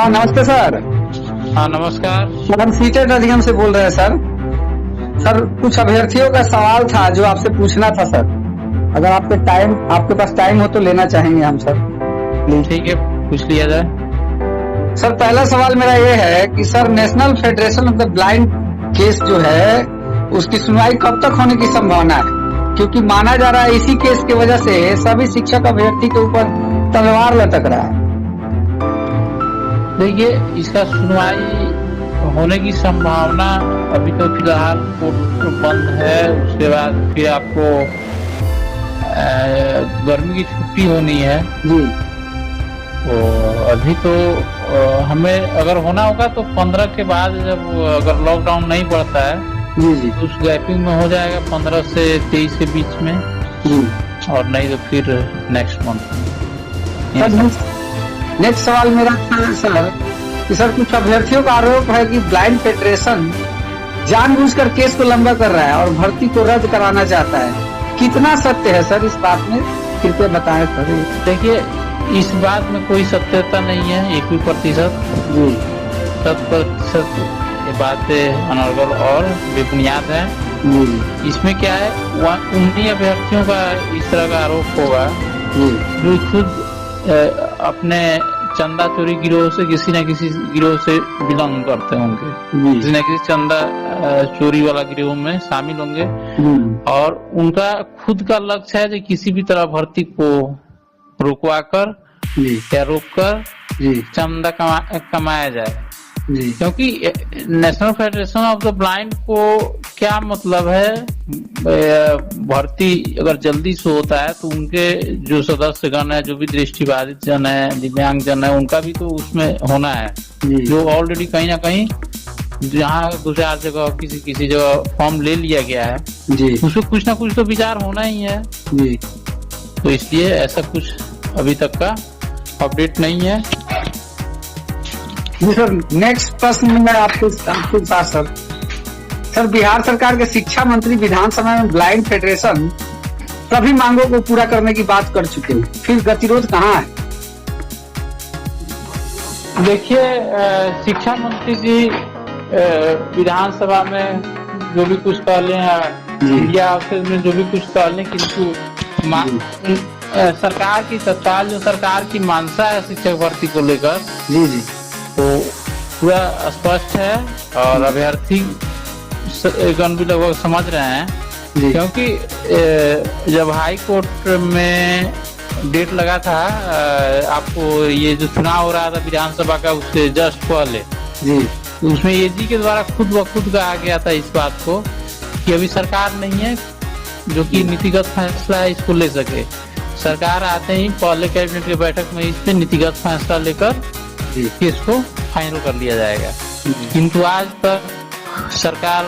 हाँ नमस्ते सर। हाँ नमस्कार। सर हम सीटेट अधिगम से बोल रहे हैं सर। सर कुछ अभ्यर्थियों का सवाल था जो आपसे पूछना था सर। अगर आपके पास टाइम हो तो लेना चाहेंगे हम सर, प्लीज। ठीक है, पूछ लिया जाए। सर पहला सवाल मेरा ये है कि sir national federation of the blind case जो है उसकी सुनवाई कब तक होने की संभावना है? क्योंकि माना जा रहा है इसी केस की वजह से सभी शिक्षक अभ्यर्थी के ऊपर तलवार लटक रहा है। देखिए, इसका सुनवाई होने की संभावना अभी तो फिलहाल कोर्ट बंद है। उसके बाद फिर आपको गर्मी की छुट्टी होनी है जी। तो अभी तो हमें अगर होना होगा तो 15 के बाद, जब अगर लॉकडाउन नहीं पड़ता है जी जी तो उस गैपिंग में हो जाएगा 15 से 23 के बीच में जी। और नहीं तो फिर नेक्स्ट मंथ। नेक्स्ट सवाल मेरा था सर कि सर कुछ अभ्यर्थियों का आरोप है कि ब्लाइंड फेडरेशन जानबूझकर केस को लंबा कर रहा है और भर्ती को रद्द कराना चाहता है। कितना सत्य है सर इस बात में, कृपया बताएं सर। देखिए, इस बात में कोई सत्यता नहीं है 1% जी। 100% ये बातें अनर्गल और बेबुनियाद है। जी इसमें क्या है, उन्हीं अभ्यर्थियों का इस तरह का आरोप होगा जी जो खुद अपने चंदा चोरी गिरोह से किसी न किसी गिरोह से बिलोंग करते होंगे, किसी न किसी चंदा चोरी वाला गिरोह में शामिल होंगे और उनका खुद का लक्ष्य है कि किसी भी तरह भर्ती को रुकवाकर या रोककर चंदा कमाया जाए। क्योंकि national federation of the blind को क्या मतलब है, भर्ती अगर जल्दी से होता है तो उनके जो सदस्यगण है, जो भी दृष्टिबाधित जन है, दिव्यांग जन है, उनका भी तो उसमें होना है, जो ऑलरेडी कहीं ना कहीं जहाँ 2-4 जगह किसी जगह फॉर्म ले लिया गया है उसमें कुछ ना कुछ तो विचार होना ही है जी। तो इसलिए ऐसा कुछ अभी तक का अपडेट नहीं है जी सर। नेक्स्ट प्रश्न में आपके साथ सर बिहार सरकार के शिक्षा मंत्री विधानसभा में ब्लाइंड फेडरेशन सभी मांगों को पूरा करने की बात कर चुके हैं, फिर गतिरोध कहाँ है? देखिए, शिक्षा मंत्री जी विधानसभा में जो भी कुछ कह ले मीडिया हाउसेज में जो भी कुछ कह ले, किंतु सरकार की तत्काल जो सरकार की मानसा है शिक्षक भर्ती को लेकर जी जी तो पूरा स्पष्ट है और अभ्यर्थी गण भी लगभग समझ रहे हैं। क्योंकि जब हाई कोर्ट में डेट लगा था, आपको ये जो चुनाव हो रहा था विधानसभा का उससे जस्ट पहले जी, तो उसमें एजी के द्वारा खुद ब खुद कहा गया था इस बात को कि अभी सरकार नहीं है जो कि नीतिगत फैसला है इसको ले सके। सरकार आते ही पहले कैबिनेट की बैठक में इस पे नीतिगत फैसला लेकर इसको फाइनल कर लिया जाएगा। किंतु आज तक सरकार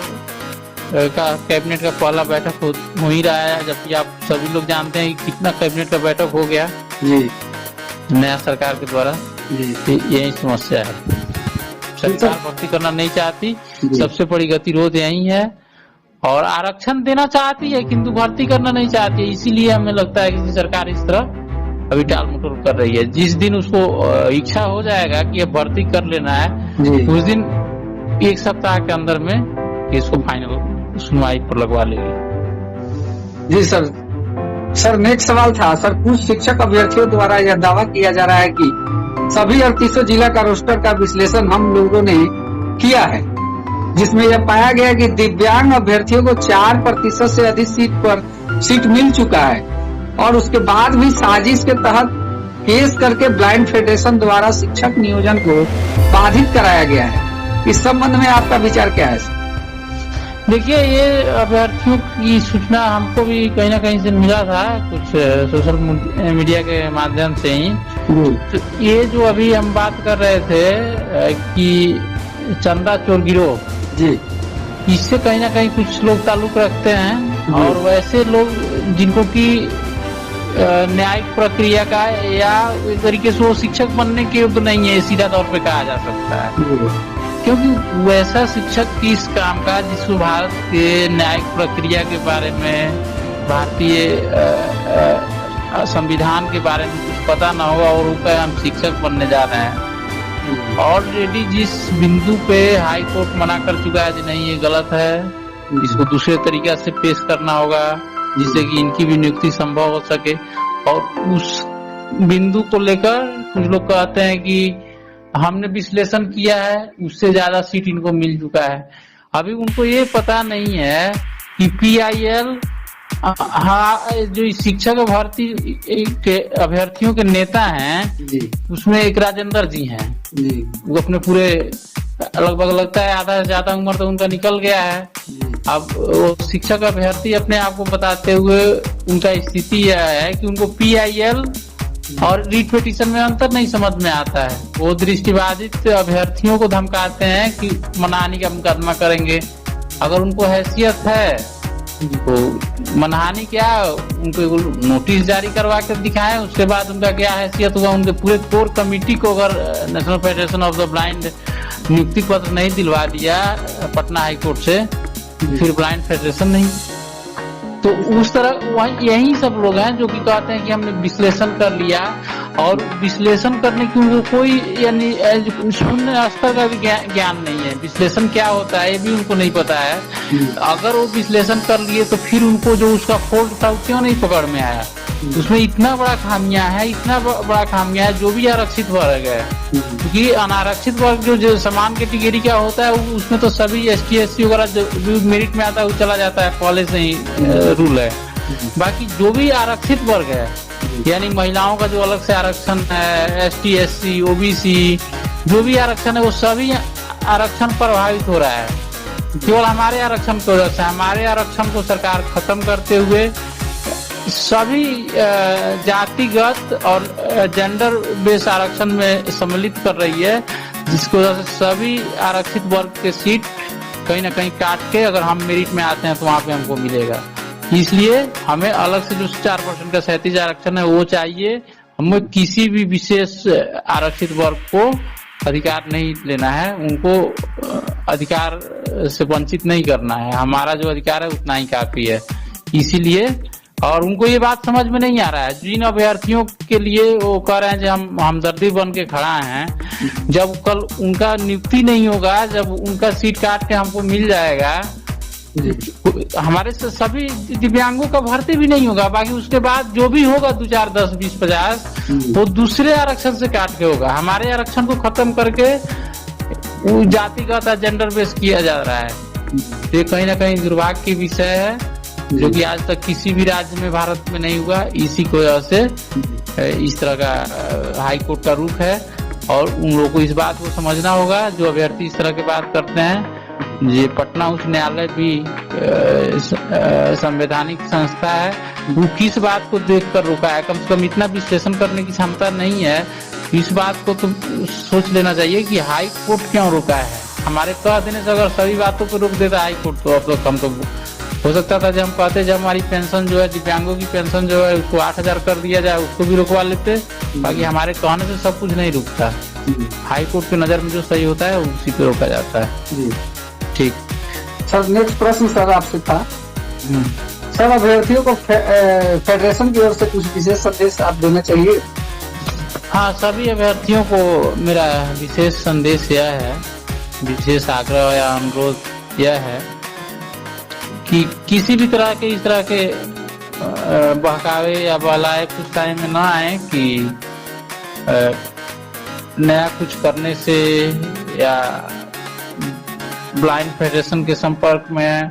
का कैबिनेट का पहला बैठक हो ही रहा है, जबकि आप सभी लोग जानते हैं कि कितना कैबिनेट का बैठक हो गया जी नया सरकार के द्वारा। यही समस्या है, सरकार भर्ती करना नहीं चाहती, सबसे बड़ी गतिरोध यही है। और आरक्षण देना चाहती है किंतु भर्ती करना नहीं चाहती है, इसीलिए हमें लगता है कि सरकार इस तरह अभी टाल मटोल कर रही है। जिस दिन उसको इच्छा हो जाएगा कि अब भर्ती कर लेना है उस दिन 1 सप्ताह के अंदर में इसको फाइनल सुनवाई पर लगवा लेगी जी सर। सर नेक्स्ट सवाल था सर, कुछ शिक्षक अभ्यर्थियों द्वारा यह दावा किया जा रहा है कि सभी 38 जिला का रोस्टर का विश्लेषण हम लोगों ने किया है, जिसमें यह पाया गया कि दिव्यांग अभ्यर्थियों को 4% से अधिक सीट मिल चुका है और उसके बाद भी साजिश के तहत केस करके ब्लाइंड फेडरेशन द्वारा शिक्षक नियोजन को बाधित कराया गया है। इस संबंध में आपका विचार क्या है? देखिए, ये अभ्यर्थियों की सूचना हमको भी कहीं ना कहीं से मिला था, कुछ सोशल मीडिया के माध्यम से ही। तो ये जो अभी हम बात कर रहे थे कि चंदा चोर गिरोह जी, इससे कहीं ना कहीं कुछ लोग ताल्लुक रखते हैं और वैसे लोग जिनको की न्यायिक प्रक्रिया का या एक तरीके से वो शिक्षक बनने के योग्य नहीं है, सीधा तौर पे कहा जा सकता है। क्योंकि वैसा शिक्षक किस काम का जिसको भारत के न्यायिक प्रक्रिया के बारे में, भारतीय संविधान के बारे में कुछ पता ना होगा और वो कहे हम शिक्षक बनने जा रहे हैं, ऑलरेडी जिस बिंदु पे हाई कोर्ट मना कर चुका है कि नहीं ये गलत है, इसको दूसरे तरीका से पेश करना होगा जिससे कि इनकी भी नियुक्ति संभव हो सके, और उस बिंदु को लेकर कुछ लोग कहते हैं कि हमने विश्लेषण किया है, उससे ज्यादा सीट इनको मिल चुका है। अभी उनको ये पता नहीं है कि PIL जो शिक्षक भर्ती के अभ्यर्थियों के नेता हैं जी, उसमें एक राजेंद्र जी हैं जी, वो अपने पूरे लगभग लगता है आधा से ज्यादा उम्र तो उनका निकल गया है। अब वो शिक्षक अभ्यर्थी अपने आप को बताते हुए उनका स्थिति यह है कि उनको PIL और रीट पिटीशन में अंतर नहीं समझ में आता है। वो दृष्टिबाधित अभ्यर्थियों को धमकाते हैं कि मनहानि का मुकदमा करेंगे। अगर उनको हैसियत है तो मनहानि क्या, उनको नोटिस जारी करवा कर दिखाएं, उसके बाद उनका क्या हैसियत हुआ, उनके पूरे कोर कमेटी को अगर national federation of the blind नियुक्ति पत्र नहीं दिलवा दिया पटना हाई कोर्ट से, फिर ब्लाइंड फेडरेशन नहीं। तो उस तरह यही सब लोग हैं जो कि कहते हैं कि हमने विश्लेषण कर लिया, और विश्लेषण करने की उनको कोई यानी शून्य स्तर का भी ज्ञान नहीं है। विश्लेषण क्या होता है ये भी उनको नहीं पता है। अगर वो विश्लेषण कर लिए तो फिर उनको जो उसका फॉल्ट था वो क्यों नहीं पकड़ में आया। उसमें इतना बड़ा खामियां है, इतना बड़ा खामियां है जो भी आरक्षित वर्ग है, क्योंकि अनारक्षित वर्ग जो समान कैटेगरी का होता है उसमें तो सभी ST SC वगैरह जो मेरिट में आता है वो चला जाता है, पहले से ही रूल है। बाकी जो भी आरक्षित वर्ग है यानी महिलाओं का जो अलग से आरक्षण है, ST SC OBC जो भी आरक्षण है वो सभी आरक्षण प्रभावित हो रहा है। केवल हमारे आरक्षण की वजह से, हमारे आरक्षण को सरकार खत्म करते हुए सभी जातिगत और जेंडर बेस आरक्षण में सम्मिलित कर रही है, जिसकी वजह से सभी आरक्षित वर्ग के सीट कहीं ना कहीं काट के अगर हम मेरिट में आते हैं तो वहां पे हमको मिलेगा। इसलिए हमें अलग से जो 4% का 37 आरक्षण है वो चाहिए। हमें किसी भी विशेष आरक्षित वर्ग को अधिकार नहीं लेना है, उनको अधिकार से वंचित नहीं करना है। हमारा जो अधिकार है उतना ही काफी है। इसीलिए और उनको ये बात समझ में नहीं आ रहा है, जिन अभ्यर्थियों के लिए वो कह रहे हैं कि हम हमदर्दी बन के खड़ा हैं, जब कल उनका नियुक्ति नहीं होगा, जब उनका सीट काट के हमको मिल जाएगा, हमारे से सभी दिव्यांगों का भर्ती भी नहीं होगा। बाकी उसके बाद जो भी होगा 2, 4, 10, 20, 50 वो दूसरे आरक्षण से काट के होगा। हमारे आरक्षण को खत्म करके वो जातिगत जेंडर बेस किया जा रहा है। ये कहीं ना कहीं दुर्भाग्य की विषय है जो कि आज तक किसी भी राज्य में भारत में नहीं हुआ। इसी की वजह से इस तरह का हाई कोर्ट का रुख है, और उन लोगों को इस बात को समझना होगा जो अभ्यर्थी इस तरह की बात करते हैं। ये पटना उच्च न्यायालय भी संवैधानिक संस्था है, वो किस बात को देखकर रोका है, कम से कम इतना विश्लेषण करने की क्षमता नहीं है। इस बात को तो सोच लेना चाहिए कि हाई कोर्ट क्यों रोका है। हमारे कह देने से अगर सभी बातों को रोक देता हाई कोर्ट तो अब तो कम तो हो सकता था जब हम कहते जब हमारी पेंशन जो है, दिव्यांगों की पेंशन जो है उसको 8,000 कर दिया जाए, उसको भी रुकवा लेते। बाकी हमारे कहने से सब कुछ नहीं रुकता। हाई कोर्ट की नजर में जो सही होता है उसी पे रोका जाता है। ठीक सर, नेक्स्ट प्रश्न सर आपसे था। सर, अभ्यर्थियों को फेडरेशन की ओर से कुछ विशेष संदेश आप देना चाहिए। हाँ, सभी अभ्यर्थियों को मेरा विशेष संदेश यह है, विशेष आग्रह या अनुरोध यह है कि किसी भी तरह के इस तरह के बहकावे या बहलाए फुसलाए में ना आए कि नया कुछ करने से या ब्लाइंड फेडरेशन के संपर्क में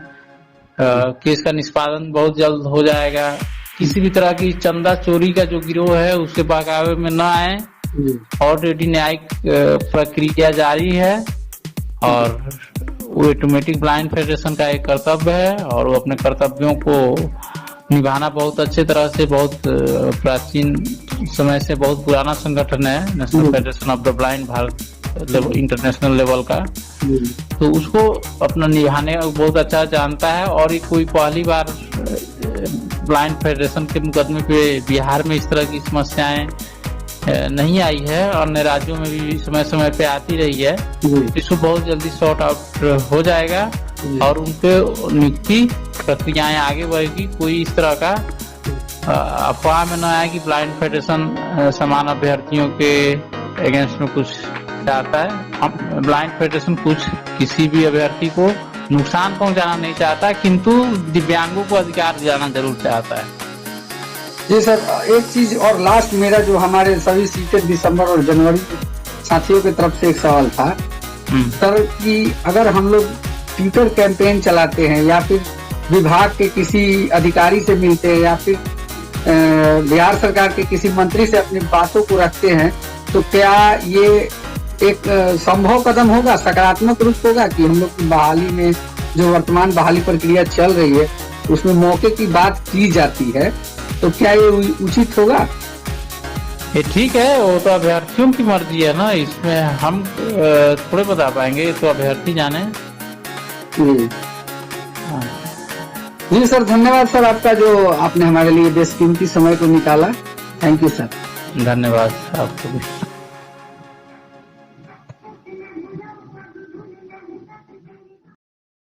केस का निष्पादन बहुत जल्द हो जाएगा। किसी भी तरह की चंदा चोरी का जो गिरोह है उसके बहकावे में न आए। ऑलरेडी न्यायिक प्रक्रिया जारी है और वो ऑटोमेटिक ब्लाइंड फेडरेशन का एक कर्तव्य है और वो अपने कर्तव्यों को निभाना बहुत अच्छे तरह से, बहुत प्राचीन समय से बहुत पुराना संगठन है national federation of the blind, Bharat international level का, तो उसको अपना निभाने बहुत अच्छा जानता है। और कोई पहली बार ब्लाइंड फेडरेशन के मुकदमे पे बिहार में इस तरह की समस्याएं नहीं आई है, अन्य राज्यों में भी समय समय पे आती रही है। इसको बहुत जल्दी सॉर्ट आउट हो जाएगा और उनके नियुक्ति प्रक्रियाएं आगे बढ़ेगी। कोई इस तरह का अफवाह में न आए कि ब्लाइंड फेडरेशन समान अभ्यर्थियों के अगेंस्ट में कुछ चाहता है। हम ब्लाइंड फेडरेशन कुछ किसी भी अभ्यर्थी को नुकसान पहुंचाना नहीं चाहता, किंतु दिव्यांगों को अधिकार दिलाना जरूर चाहता है। जी सर, एक चीज और लास्ट, मेरा जो हमारे सभी सीटेड दिसंबर और जनवरी साथियों की तरफ से एक सवाल था सर, कि अगर हम लोग ट्विटर कैंपेन चलाते हैं या फिर विभाग के किसी अधिकारी से मिलते हैं या फिर बिहार सरकार के किसी मंत्री से अपनी बातों को रखते हैं, तो क्या ये एक संभव कदम होगा, सकारात्मक रूप होगा कि हम लोग की बहाली में जो वर्तमान बहाली प्रक्रिया चल रही है उसमें मौके की बात की जाती है, तो क्या ये उचित होगा? ये ठीक है, वो तो अभ्यर्थियों की मर्जी है ना, इसमें हम थोड़े बता पाएंगे, ये तो अभ्यर्थी जाने। जी सर, धन्यवाद सर आपका, जो आपने हमारे लिए बेशकीमती समय को निकाला। Thank you sir. धन्यवाद आपको भी।